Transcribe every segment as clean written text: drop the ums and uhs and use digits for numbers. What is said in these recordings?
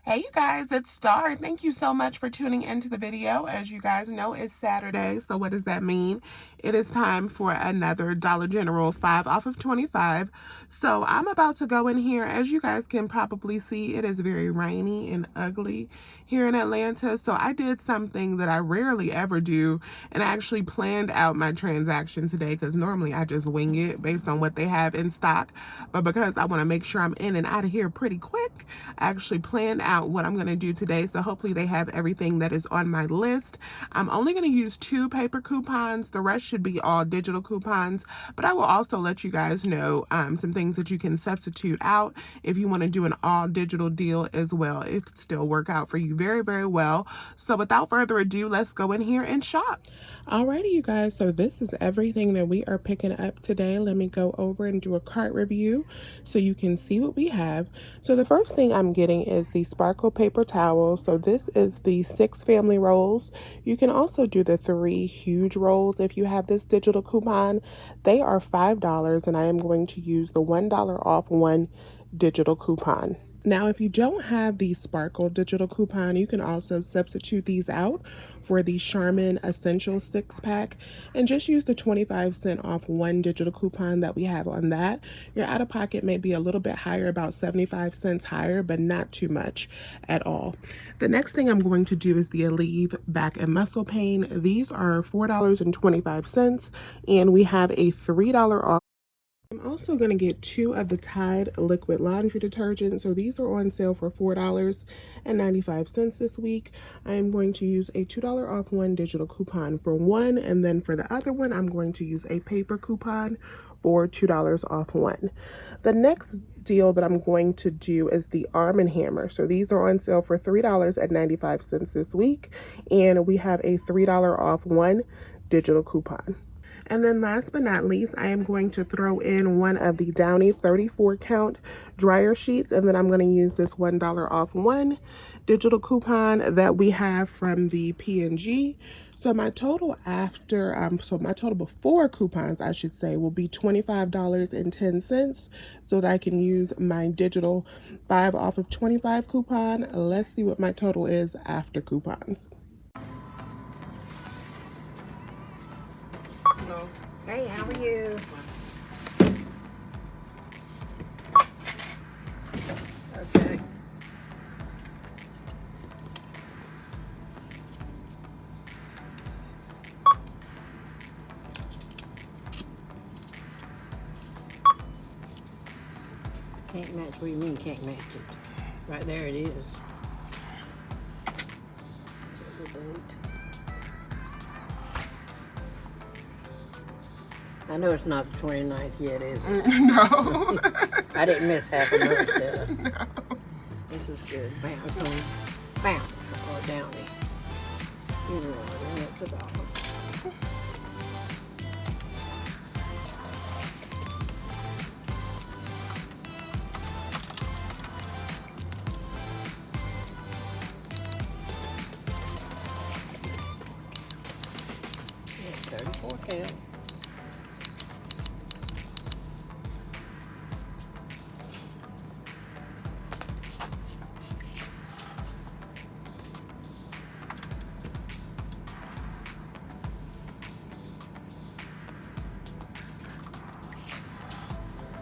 Hey you guys, it's Star. Thank you so much for tuning into the video. As you guys know, it's Saturday, so what does that mean? It is time for another Dollar General 5 off of 25. So I'm about to go in here. As you guys can probably see, it is very rainy and ugly here in Atlanta. So I did something that I rarely ever do, and I actually planned out my transaction today because normally I just wing it based on what they have in stock. But because I want to make sure I'm in and out of here pretty quick, I actually planned out what I'm going to do today. So hopefully they have everything that is on my list. I'm only going to use 2 paper coupons. The rest should be all digital coupons. But I will also let you guys know some things that you can substitute out if you want to do an all digital deal as well. It could still work out for you very, very well. So without further ado, let's go in here and shop. Alrighty, you guys. So this is everything that we are picking up today. Let me go over and do a cart review so you can see what we have. So the first thing I'm getting is the sparkle paper towel. So this is the 6 family rolls. You can also do the 3 huge rolls if you have this digital coupon. They are $5, and I am going to use the $1 off 1 digital coupon. Now, if you don't have the Sparkle digital coupon, you can also substitute these out for the Charmin Essential 6-pack and just use the 25% off 1 digital coupon that we have on that. Your out-of-pocket may be a little bit higher, about 75 cents higher, but not too much at all. The next thing I'm going to do is the Aleve Back and Muscle Pain. These are $4.25, and we have a $3 off. I'm also going to get 2 of the Tide liquid laundry detergent. So these are on sale for $4.95 this week. I am going to use a $2 off 1 digital coupon for one, and then for the other one, I'm going to use a paper coupon for $2 off 1. The next deal that I'm going to do is the Arm & Hammer. So these are on sale for $3.95 this week, and we have a $3 off 1 digital coupon. And then last but not least, I am going to throw in one of the Downy 34 count dryer sheets, and then I'm going to use this $1 off 1 digital coupon that we have from the P&G. So my total my total before coupons, I should say, will be $25.10 so that I can use my digital 5 off of 25 coupon. Let's see what my total is after coupons. Hey, how are you? Okay. Can't match. What do you mean can't match it? Right there it is. I know it's not the 29th yet, is it? No. I didn't miss half a month, did I? No. This is good. Bounce on Bounce or Downy. Either one, and it's $1. Yeah, 34 count.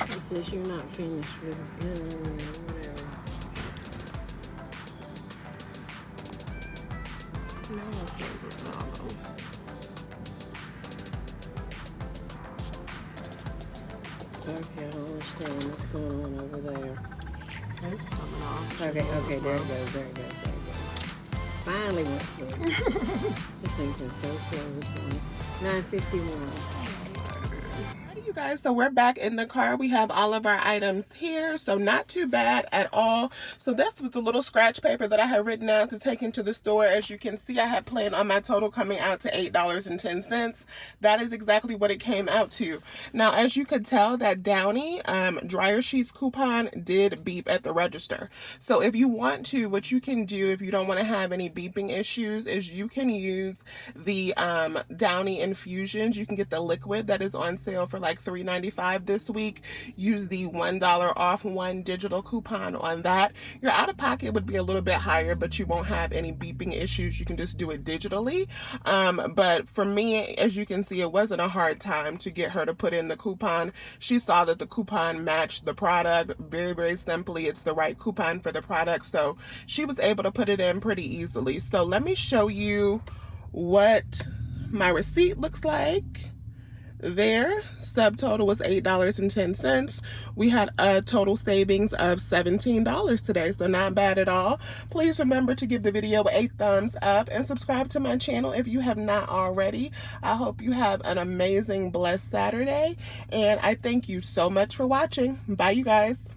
It says you're not finished with whatever. No, that's not good. Okay, I don't understand what's going on over there. It's coming off. Okay, there it goes, there it goes. Finally went through. This thing's been so slow this morning. 9:51. You guys, so we're back in the car. We have all of our items here, so not too bad at all. So this was the little scratch paper that I had written out to take into the store. As you can see, I had planned on my total coming out to $8.10. That is exactly what it came out to. Now, as you could tell, that Downy dryer sheets coupon did beep at the register. So if you want to, what you can do if you don't want to have any beeping issues is you can use the Downy infusions. You can get the liquid that is on sale for like like $3.95 this week. Use the $1 off one digital coupon on that. Your out of pocket would be a little bit higher, but you won't have any beeping issues. You can just do it digitally. But for me, as you can see, it wasn't a hard time to get her to put in the coupon. She saw that the coupon matched the product very, very simply. It's the right coupon for the product, so she was able to put it in pretty easily. So let me show you what my receipt looks like. There, subtotal was $8.10. We had a total savings of $17 today, so not bad at all. Please remember to give the video a thumbs up and subscribe to my channel if you have not already. I hope you have an amazing, blessed Saturday, and I thank you so much for watching. Bye, you guys.